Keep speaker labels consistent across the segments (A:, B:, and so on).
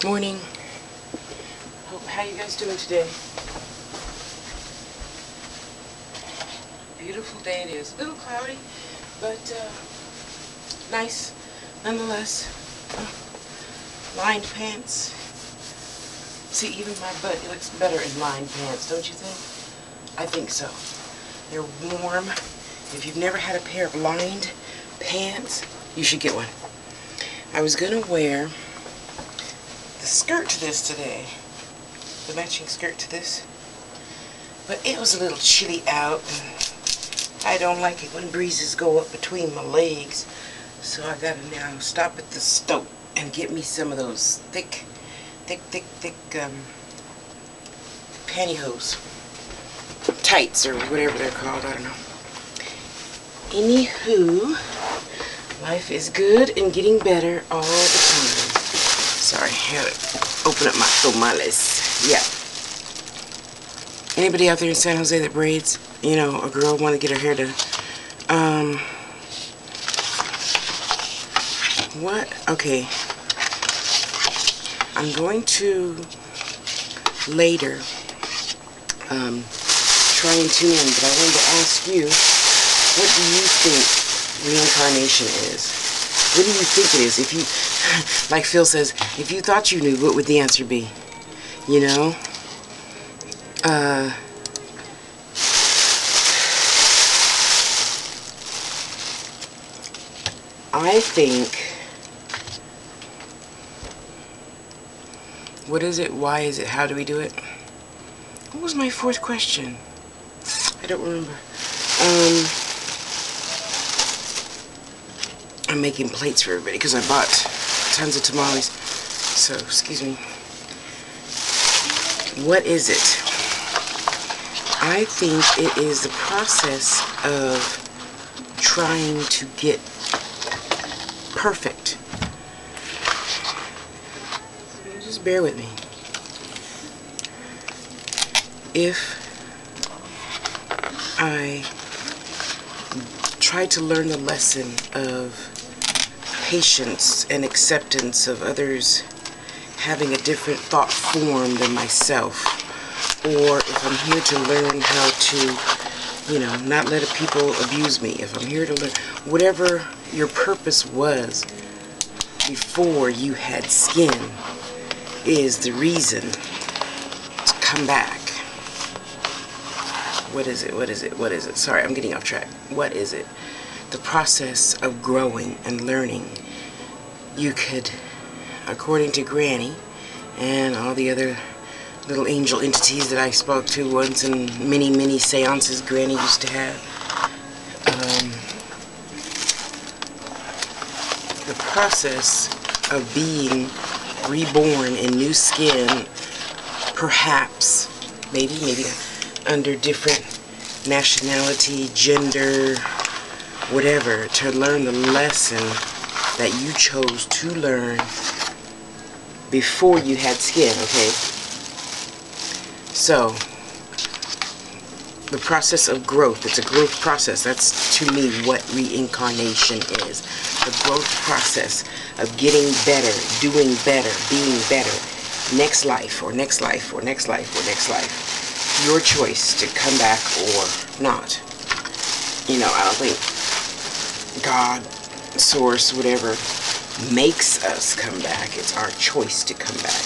A: Morning. How you guys doing today? Beautiful day it is. A little cloudy, but nice nonetheless. Lined pants. See, even my butt, it looks better in lined pants, don't you think? I think so. They're warm. If you've never had a pair of lined pants, you should get one. I was gonna wear the skirt to this today, the matching skirt to this, but it was a little chilly out and I don't like it when breezes go up between my legs, so I gotta now stop at the store and get me some of those thick pantyhose, tights or whatever they're called, I don't know. Anywho, life is good and getting better all the time. Sorry, I gotta open up my tamales. Yeah. Anybody out there in San Jose that braids? You know, a girl want to get her hair done. What? Okay. I'm going to later try and tune in, but I wanted to ask you, what do you think reincarnation is? What do you think it is? If you, like Phil says, if you thought you knew, what would the answer be? You know? I think, what is it? Why is it? How do we do it? What was my fourth question? I don't remember. I'm making plates for everybody because I bought tons of tamales. So, excuse me. What is it? I think it is the process of trying to get perfect. Just bear with me. If I try to learn the lesson of patience and acceptance of others having a different thought form than myself, or if I'm here to learn how to, you know, not let people abuse me, if I'm here to learn, whatever your purpose was before you had skin is the reason to come back. What is it? What is it? What is it? Sorry, I'm getting off track. What is it? The process of growing and learning. You could, according to Granny and all the other little angel entities that I spoke to once in many seances Granny used to have, the process of being reborn in new skin, perhaps, maybe not, under different nationality, gender, whatever, to learn the lesson that you chose to learn before you had skin, okay? So, the process of growth, it's a growth process. That's, to me, what reincarnation is. The growth process of getting better, doing better, being better. Next life, or next life, or next life, or next life. Your choice to come back or not. You know, I don't think God, source, whatever, makes us come back. It's our choice to come back.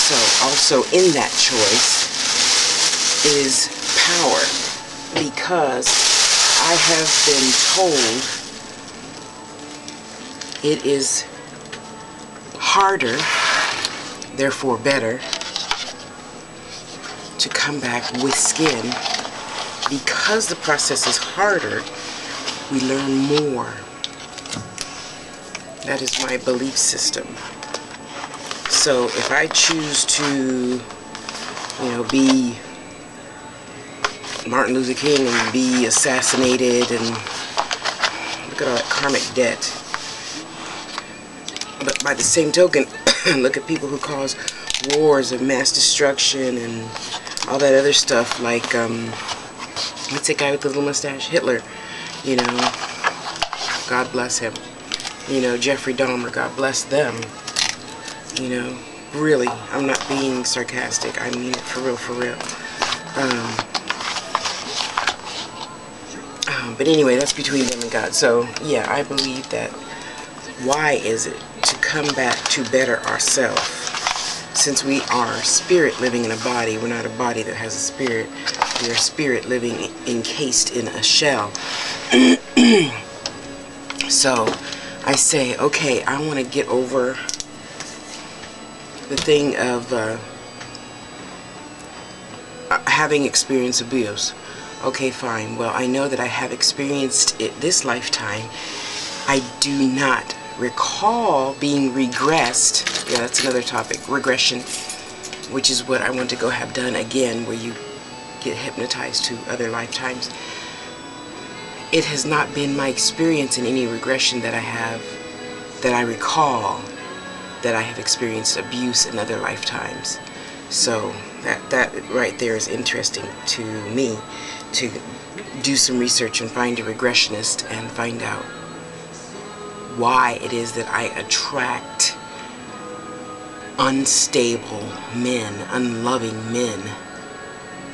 A: So, also in that choice is power, because I have been told it is harder, therefore better, to come back with skin. Because the process is harder, we learn more. That is my belief system. So if I choose to, you know, be Martin Luther King and be assassinated and look at all that karmic debt. But by the same token, look at people who cause wars of mass destruction and all that other stuff, like, what's that guy with the little mustache? Hitler, you know, God bless him. You know, Jeffrey Dahmer, God bless them. You know, really, I'm not being sarcastic. I mean it for real, for real. But anyway, that's between them and God. So, yeah, I believe that why is it to come back to better ourselves? Since we are spirit living in a body, we're not a body that has a spirit. We're a spirit living encased in a shell. So, I say, okay, I want to get over the thing of having experienced abuse. Okay, fine. Well, I know that I have experienced it this lifetime. I do not recall being regressed. Yeah, that's another topic. Regression, which is what I want to go have done again, where you get hypnotized to other lifetimes. It has not been my experience in any regression that I have, that I recall, that I have experienced abuse in other lifetimes. So that right there is interesting to me, to do some research and find a regressionist and find out why it is that I attract unstable men, unloving men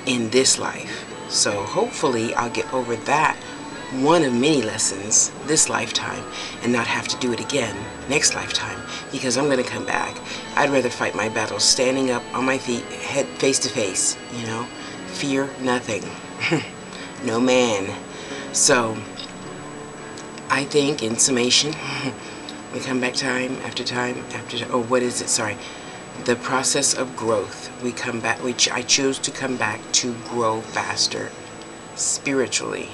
A: in this life. So hopefully I'll get over that one of many lessons this lifetime and not have to do it again next lifetime, because I'm going to come back. I'd rather fight my battles standing up on my feet, head face to face, you know, fear nothing. No man. So I think in summation, we come back time after time after time. Oh, what is it? Sorry. The process of growth. We come back, which I choose to come back to grow faster spiritually.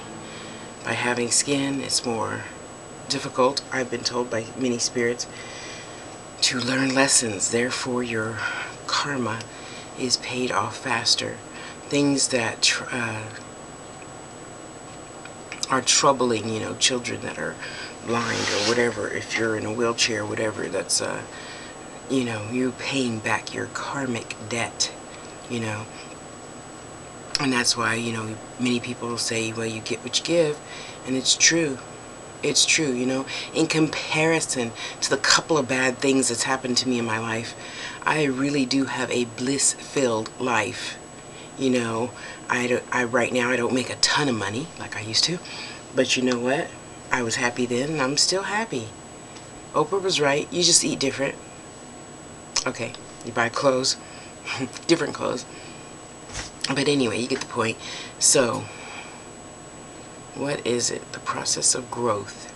A: By having skin, it's more difficult, I've been told by many spirits, to learn lessons. Therefore, your karma is paid off faster. Things that are troubling, you know, children that are blind or whatever, if you're in a wheelchair, whatever, that's, you know, you're paying back your karmic debt, you know. And that's why, you know, many people say, well, you get what you give. And it's true. It's true, you know. In comparison to the couple of bad things that's happened to me in my life, I really do have a bliss-filled life. You know, right now I don't make a ton of money like I used to. But you know what? I was happy then and I'm still happy. Oprah was right. You just eat different. Okay, you buy clothes. Different clothes. But anyway, you get the point. So, what is it? The process of growth,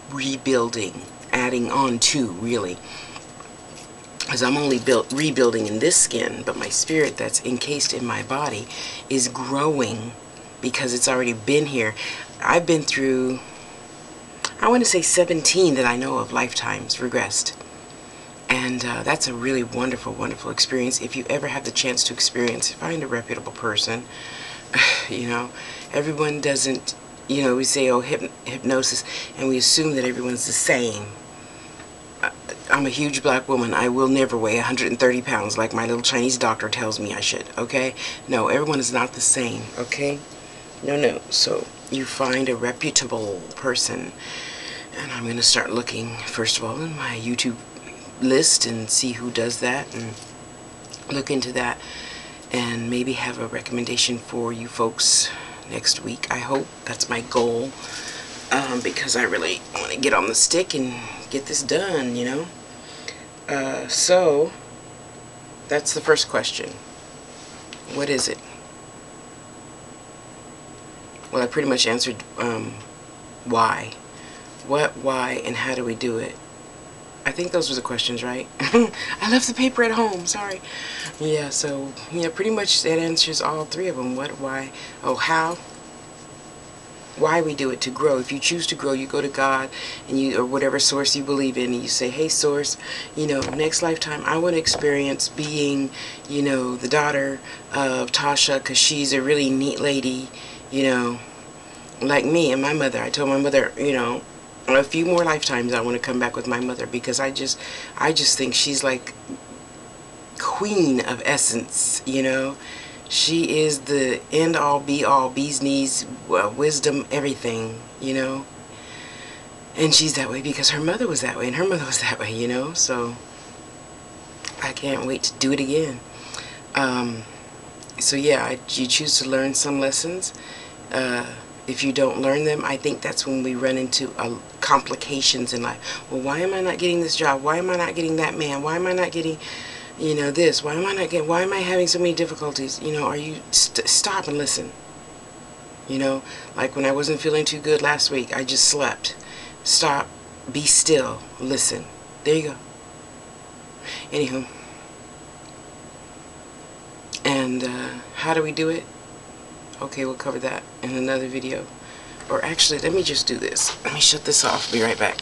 A: rebuilding, adding on to, really. Because I'm only rebuilding in this skin, but my spirit that's encased in my body is growing because it's already been here. I've been through, I want to say 17 that I know of lifetimes regressed. And that's a really wonderful, wonderful experience. If you ever have the chance to experience, find a reputable person. You know, everyone doesn't, you know, we say, oh, hypnosis, and we assume that everyone's the same. I'm a huge black woman. I will never weigh 130 pounds like my little Chinese doctor tells me I should, okay? No, everyone is not the same, okay? No, no. So you find a reputable person. And I'm going to start looking, first of all, in my YouTube list and see who does that and look into that and maybe have a recommendation for you folks next week. I hope that's my goal, because I really want to get on the stick and get this done, you know. So that's the first question. What is it? Well, I pretty much answered why. What, why, and how do we do it? I think those were the questions, right? I left the paper at home, sorry. Yeah, so, yeah, pretty much that answers all three of them. What, why, oh, how? Why we do it, to grow. If you choose to grow, you go to God and you, or whatever source you believe in, and you say, hey, source, you know, next lifetime I want to experience being, you know, the daughter of Tasha, because she's a really neat lady, you know, like me and my mother. I told my mother, you know, a few more lifetimes I want to come back with my mother, because I just think she's like queen of essence, you know. She is the end all be all, bee's knees, wisdom, everything, you know. And she's that way because her mother was that way, and her mother was that way, you know? So I can't wait to do it again. So yeah, you choose to learn some lessons. If you don't learn them, I think that's when we run into complications in life. Well, why am I not getting this job? Why am I not getting that man? Why am I not getting, you know, this? Why am I having so many difficulties? You know, are you, stop and listen. You know, like when I wasn't feeling too good last week, I just slept. Stop, be still, listen. There you go. Anywho. And how do we do it? Okay, we'll cover that in another video. Or actually, let me just do this. Let me shut this off. Be right back.